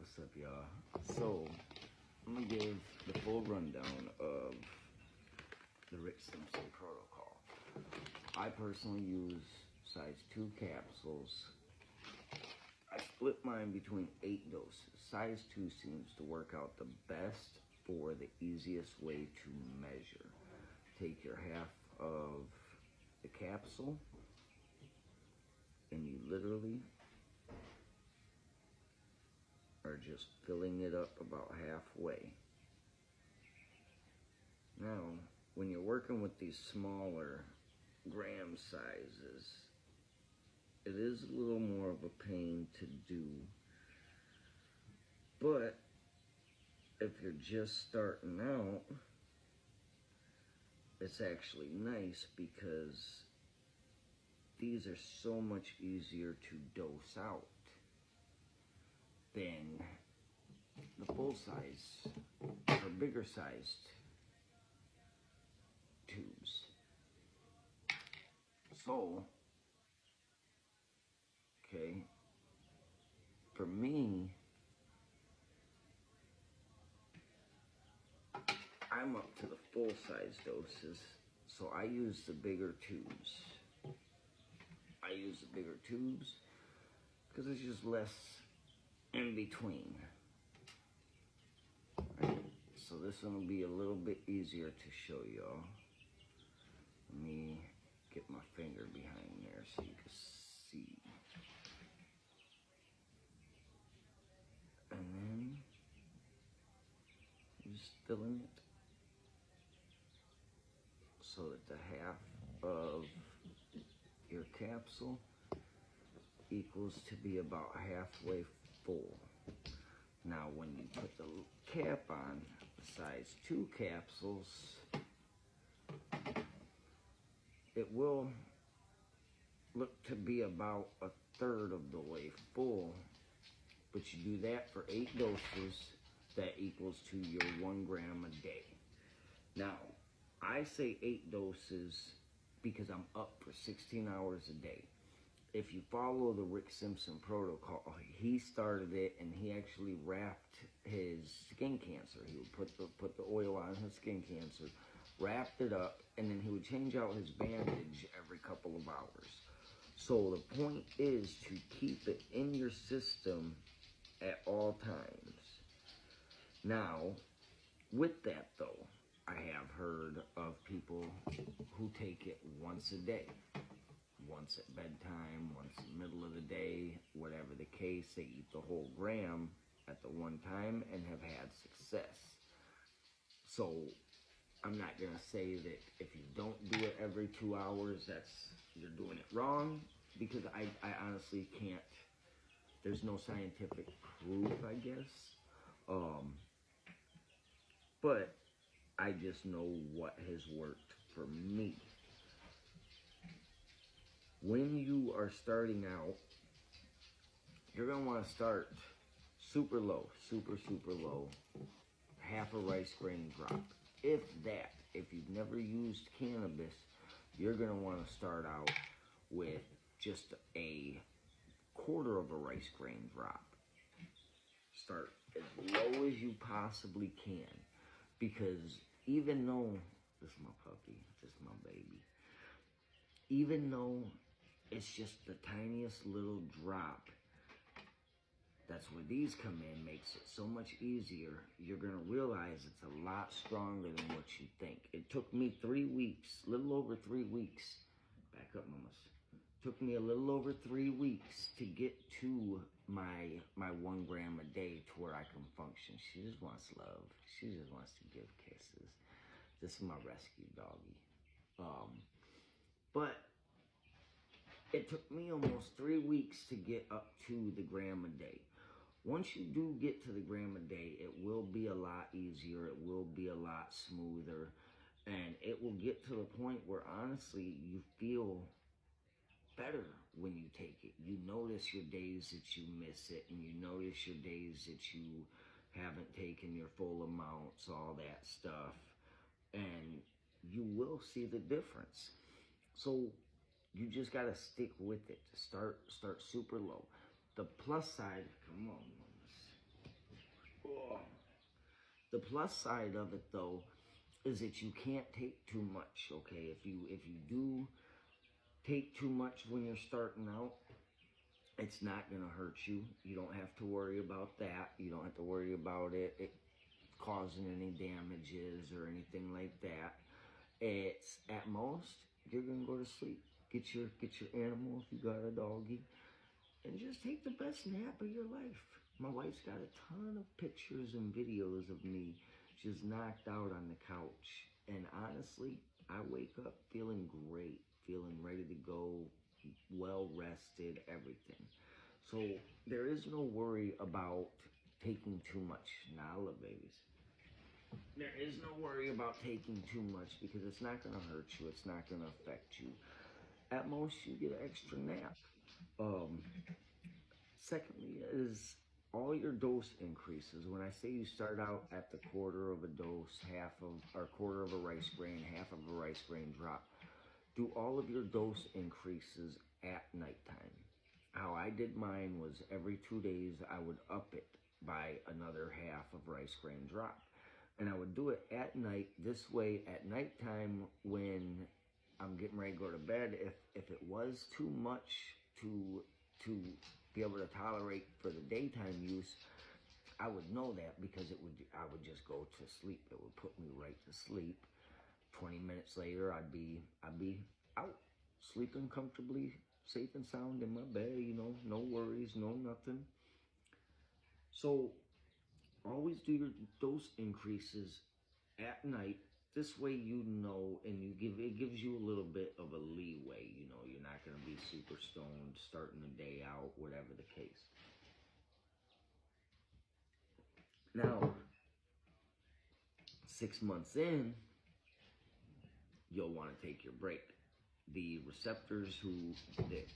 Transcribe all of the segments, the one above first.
What's up, y'all? So, I'm gonna give the full rundown of the Rick Simpson protocol. I personally use size 2 capsules. I split mine between 8 doses. Size 2 seems to work out the best for the easiest way to measure. Take your half of the capsule and you literally are just filling it up about halfway. Now, when you're working with these smaller gram sizes, it is a little more of a pain to do. But if you're just starting out, it's actually nice because these are so much easier to dose out than the full size or bigger sized tubes. So, okay, for me, I'm up to the full size doses, so I use the bigger tubes. I use the bigger tubes because there's just less in between. Right? So this one will be a little bit easier to show y'all. Let me get my finger behind there so you can see. And then just filling it so that the half of your capsule equals to be about halfway full. Now when you put the cap on, the size 2 capsules, it will look to be about a third of the way full, but you do that for 8 doses, that equals to your 1 gram a day. Now, I say 8 doses because I'm up for 16 hours a day. If you follow the Rick Simpson protocol, he started it and he actually wrapped his skin cancer. He would put the oil on his skin cancer, wrapped it up, and then he would change out his bandage every couple of hours. So the point is to keep it in your system at all times. Now, with that though, I have heard of people who take it once a day. Once at bedtime, once in the middle of the day, whatever the case, they eat the whole gram at the one time and have had success. So I'm not gonna say that if you don't do it every 2 hours, you're doing it wrong, because I honestly can't, there's no scientific proof, I guess. But I just know what has worked for me. When you are starting out, you're gonna wanna start super low, super low, half a rice grain drop. If that, if you've never used cannabis, you're gonna wanna start out with just a quarter of a rice grain drop. Start as low as you possibly can, because even though, this is my puppy, this is my baby, even though it's just the tiniest little drop, that's where these come in, makes it so much easier. You're gonna realize it's a lot stronger than what you think. It took me 3 weeks, little over 3 weeks. Back up, mamas. Took me a little over 3 weeks to get to my 1 gram a day to where I can function. She just wants love. She just wants to give kisses. This is my rescue doggy. But it took me almost 3 weeks to get up to the gram a day. Once you do get to the gram a day, it will be a lot easier. It will be a lot smoother. And it will get to the point where, honestly, you feel better when you take it. You notice your days that you miss it, and you notice your days that you haven't taken your full amounts, all that stuff. And you will see the difference. So you just gotta stick with it. Start super low. The plus side, come on, mamas. Oh. The plus side of it though is that you can't take too much, okay? If you do take too much when you're starting out, it's not gonna hurt you. You don't have to worry about that. You don't have to worry about it causing any damages or anything like that. It's at most you're gonna go to sleep. Get your animal if you got a doggy, and just take the best nap of your life. My wife's got a ton of pictures and videos of me just knocked out on the couch. And honestly, I wake up feeling great, feeling ready to go, well rested, everything. So there is no worry about taking too much. Now, look, babies. There is no worry about taking too much because it's not going to hurt you. It's not going to affect you. At most, you get an extra nap. Um, Secondly, is all your dose increases. When I say you start out at the quarter of a dose, half of, or quarter of a rice grain, half of a rice grain drop, do all of your dose increases at nighttime. How I did mine was every 2 days I would up it by another half of rice grain drop. And I would do it at night. This way, at nighttime, when I'm getting ready to go to bed, if it was too much to be able to tolerate for the daytime use, I would know that because I would just go to sleep. It would put me right to sleep. 20 minutes later, I'd be out, sleeping comfortably, safe and sound in my bed, you know, no worries, no nothing. So always do your dose increases at night. This way you know, and it gives you a little bit of a leeway, you know, you're not going to be super stoned starting the day out, whatever the case. Now, 6 months in, you'll want to take your break. The receptors that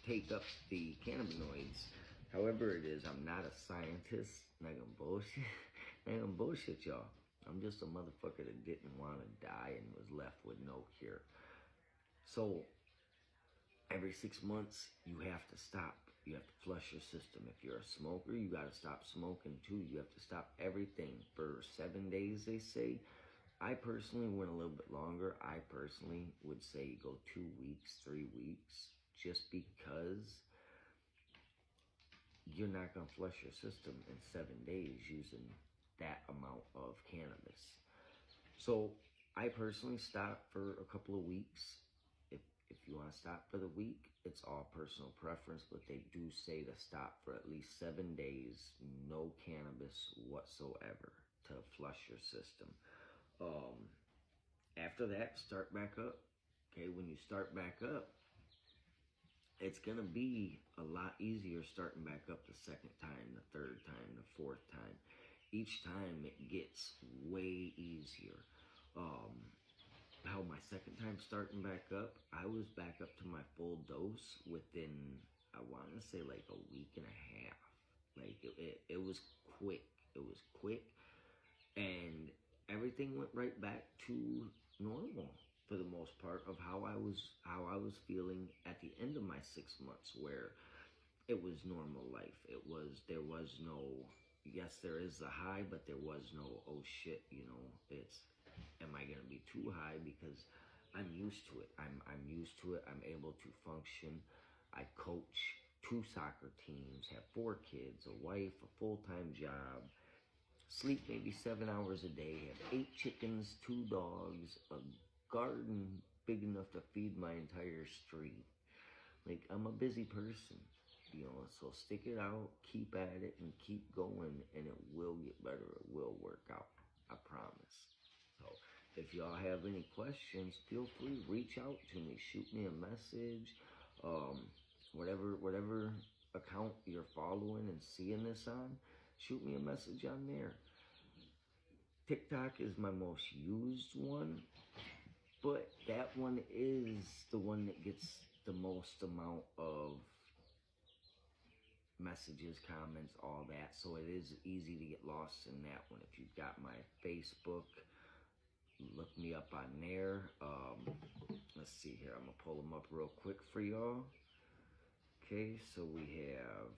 take up the cannabinoids, however it is, I'm not a scientist, I'm not gonna bullshit, I'm not gonna bullshit y'all. I'm just a motherfucker that didn't want to die and was left with no cure. So every 6 months, you have to stop. You have to flush your system. If you're a smoker, you got to stop smoking too. You have to stop everything for 7 days, they say. I personally went a little bit longer. I personally would say go 2 weeks, 3 weeks, just because you're not going to flush your system in 7 days using that amount of cannabis. So I personally stopped for a couple of weeks. If you want to stop for the week, it's all personal preference, but they do say to stop for at least 7 days, no cannabis whatsoever, to flush your system. After that, start back up. Okay, when you start back up, it's gonna be a lot easier starting back up the second time, the third time, the fourth time. Each time it gets way easier. How my second time starting back up, I was back up to my full dose within, I want to say like a week and a half. Like it was quick. It was quick, and everything went right back to normal for the most part of how I was feeling at the end of my 6 months, where it was normal life. There was no, yes, there is a high, but there was no, oh shit, you know, it's, am I gonna be too high? Because I'm used to it. I'm used to it. I'm able to function. I coach 2 soccer teams, have 4 kids, a wife, a full-time job, sleep maybe 7 hours a day, have 8 chickens, 2 dogs, a garden big enough to feed my entire street. Like, I'm a busy person, you know, so stick it out, keep at it, and keep going, and it will get better. It will work out. I promise. So, if y'all have any questions, feel free, reach out to me, shoot me a message, whatever account you're following and seeing this on, shoot me a message on there. TikTok is my most used one, but that one is the one that gets the most amount of messages, comments, all that. So it is easy to get lost in that one. If you've got my Facebook, look me up on there. Let's see here. I'm going to pull them up real quick for y'all. Okay, so we have